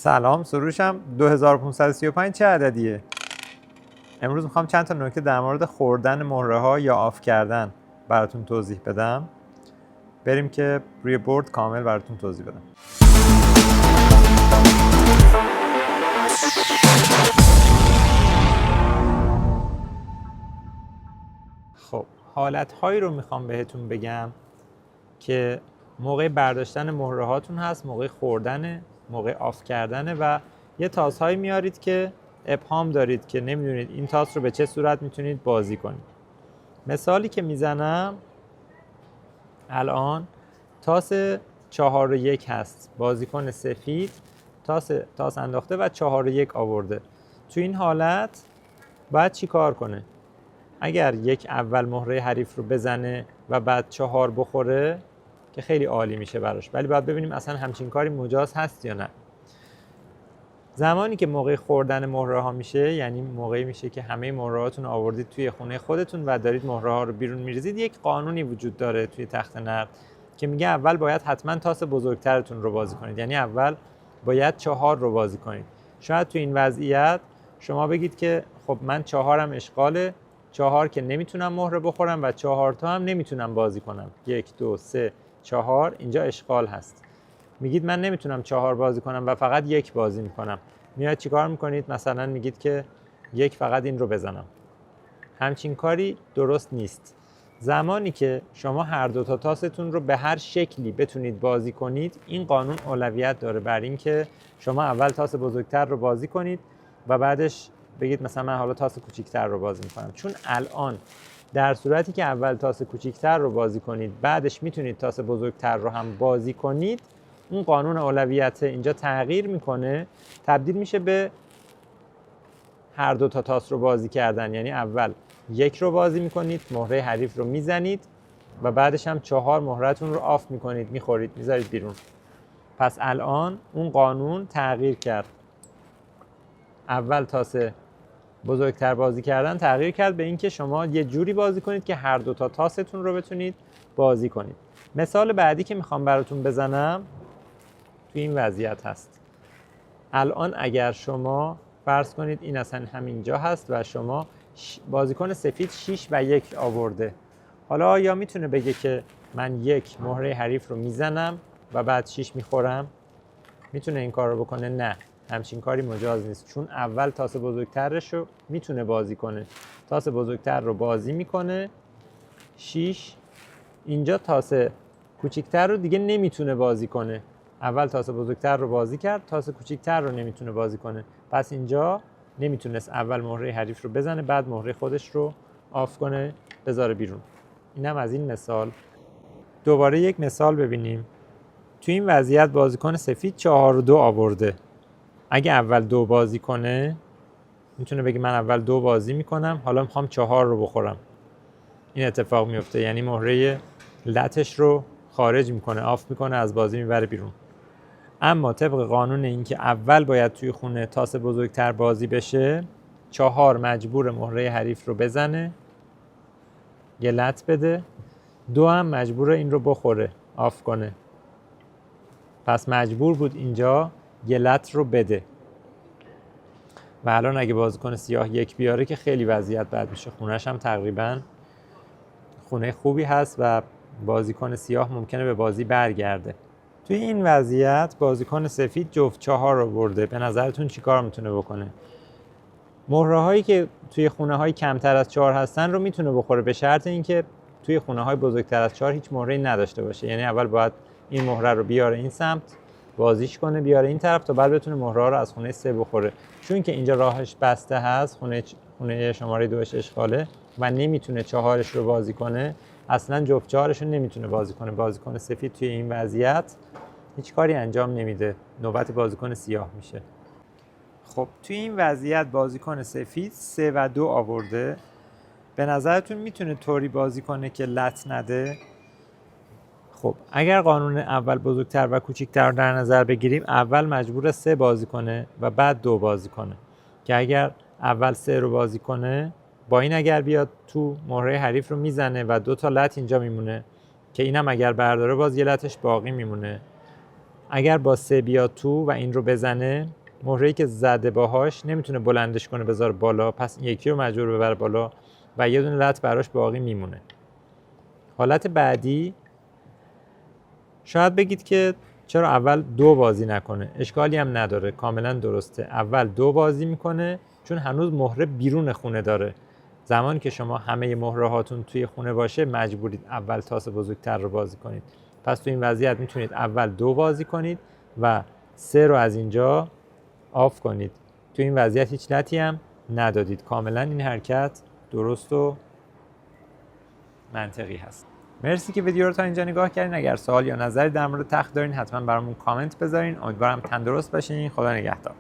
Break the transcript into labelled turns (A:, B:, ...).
A: سلام، سروشم. 2535 چه عددیه؟ امروز میخوام چند تا نکته در مورد خوردن مهره ها یا آف کردن براتون توضیح بدم. بریم که روی بورد کامل براتون توضیح بدم. خب، حالت‌هایی رو میخوام بهتون بگم که موقع برداشتن مهره هاتون هست، موقع خوردن، موقع آف کردن و یه تاس‌هایی میارید که ابهام دارید که نمیدونید این تاس رو به چه صورت میتونید بازی کنید. مثالی که میزنم الان تاس 4 و 1 هست، بازیکن سفید تاس انداخته و 4 و 1 آورده. تو این حالت باید چی کار کنه؟ اگر یک اول مهره حریف رو بزنه و بعد 4 بخوره که خیلی عالی میشه براش، ولی باید ببینیم اصلا همچین کاری مجاز هست یا نه. زمانی که موقع خوردن مهره ها میشه، یعنی موقعی میشه که همه مهره هاتون آوردید توی خونه خودتون و دارید مهره ها رو بیرون میریزید، یک قانونی وجود داره توی تخت نرد که میگه اول باید حتما تاس بزرگترتون رو بازی کنید، یعنی اول باید 4 رو بازی کنید. شاید تو این وضعیت شما بگید که خب من 4م اشغاله، 4 که نمیتونم مهره بخورم و 4 تا هم نمیتونم بازی کنم. 1 2 3 4 اینجا اشغال هست. میگید من نمیتونم 4 بازی کنم و فقط 1 بازی میکنم. میاد چیکار میکنید؟ مثلا میگید که 1 فقط این رو بزنم. همچین کاری درست نیست. زمانی که شما هر دو تا تاستون رو به هر شکلی بتونید بازی کنید، این قانون اولویت داره بر این که شما اول تاس بزرگتر رو بازی کنید و بعدش بگید مثلا من حالا تاس کوچیکتر رو بازی میکنم. چون الان در صورتی که اول تاس کوچیکتر رو بازی کنید، بعدش میتونید تاس بزرگتر رو هم بازی کنید، اون قانون اولویت اینجا تغییر میکنه، تبدیل میشه به هر دو تا تاس رو بازی کردن. یعنی اول 1 رو بازی میکنید، مهره حریف رو میزنید و بعدش هم 4 مهره‌تون رو آف میکنید، میخورید، میذارید بیرون. پس الان اون قانون تغییر کرد. اول تاس بزرگتر بازی کردن تغییر کرد به اینکه شما یه جوری بازی کنید که هر دو تا تاستون رو بتونید بازی کنید. مثال بعدی که میخوام براتون بزنم توی این وضعیت هست. الان اگر شما فرض کنید این اصلا همینجا هست و شما بازیکن سفید 6 و 1 آورده. حالا یا میتونه بگه که من 1 مهره حریف رو میزنم و بعد 6 میخورم؟ میتونه این کار رو بکنه؟ نه، همچین کاری مجاز نیست، چون اول تاس بزرگترش رو میتونه بازی کنه. تاس بزرگتر رو بازی میکنه 6. اینجا تاس کوچیکتر رو دیگه نمیتونه بازی کنه. اول تاس بزرگتر رو بازی کرد، تاس کوچیکتر رو نمیتونه بازی کنه. پس اینجا نمیتونست اول مهره حریف رو بزنه بعد مهره خودش رو آف کنه بذاره بیرون. اینم از این مثال. دوباره یک مثال ببینیم. تو این وضعیت بازیکن سفید 4 و 2 آورده. اگه اول 2 بازی کنه میتونه بگه من اول 2 بازی میکنم، حالا میخوام 4 رو بخورم. این اتفاق میفته، یعنی مهره لتش رو خارج میکنه، آف میکنه، از بازی میبره بیرون. اما طبق قانون این که اول باید توی خونه تاس بزرگتر بازی بشه، 4 مجبور مهره حریف رو بزنه، یه لت بده، 2 هم مجبور این رو بخوره، آف کنه. پس مجبور بود اینجا یه لت رو بده. و الان اگه بازیکن سیاه 1 بیاره که خیلی وضعیت بد میشه. خونه‌ش هم تقریباً خونه خوبی هست و بازیکن سیاه ممکنه به بازی برگرده. توی این وضعیت بازیکن سفید جفت 4 رو برده. به نظرتون چی کار میتونه بکنه؟ مهره هایی که توی خونه های کمتر از 4 هستن رو میتونه بخوره، به شرط اینکه توی خونه های بزرگتر از 4 هیچ مهره‌ای نداشته باشه. یعنی اول باید این مهره رو بیاره این سمت، بازیش کنه، بیاره این طرف تا بعد بتونه مهره رو از خونه 3 بخوره. چون که اینجا راهش بسته هست، خونه شماره 2 اشغاله و نمیتونه 4ش رو بازی کنه، اصلا جفت 4ش رو نمیتونه بازی کنه. بازیکن سفید توی این وضعیت هیچ کاری انجام نمیده، نوبت بازیکن سیاه میشه. خب توی این وضعیت بازیکن سفید 3 و 2 آورده. به نظرتون میتونه طوری بازی کنه که لت نده؟ خب اگر قانون اول بزرگتر و کوچیکتر رو در نظر بگیریم، اول مجبور 3 بازی کنه و بعد 2 بازی کنه، که اگر اول 3 رو بازی کنه با این اگر بیاد تو مهره حریف رو میزنه و 2 تا لت اینجا میمونه که اینم اگر برداره باز یه لتش باقی میمونه. اگر با 3 بیاد تو و این رو بزنه، مهره‌ای که زده باهاش نمیتونه بلندش کنه بذاره بالا، پس این یکی رو مجبور ببره بالا و یه دونه لط براش باقی میمونه. حالت بعدی شاید بگید که چرا اول 2 بازی نکنه؟ اشکالی هم نداره، کاملا درسته. اول 2 بازی میکنه چون هنوز مهره بیرون خونه داره. زمانی که شما همه مهره هاتون توی خونه باشه مجبورید اول تاس بزرگتر رو بازی کنید. پس تو این وضعیت میتونید اول 2 بازی کنید و 3 رو از اینجا آف کنید. تو این وضعیت هیچ لطی هم ندادید. کاملا این حرکت درست و منطقی هست. مرسی که ویدیو رو تا اینجا نگاه کردین. اگر سوال یا نظری در مورد تخت دارین حتما برامون کامنت بذارین. امیدوارم تندرست باشین. خدا نگهدار.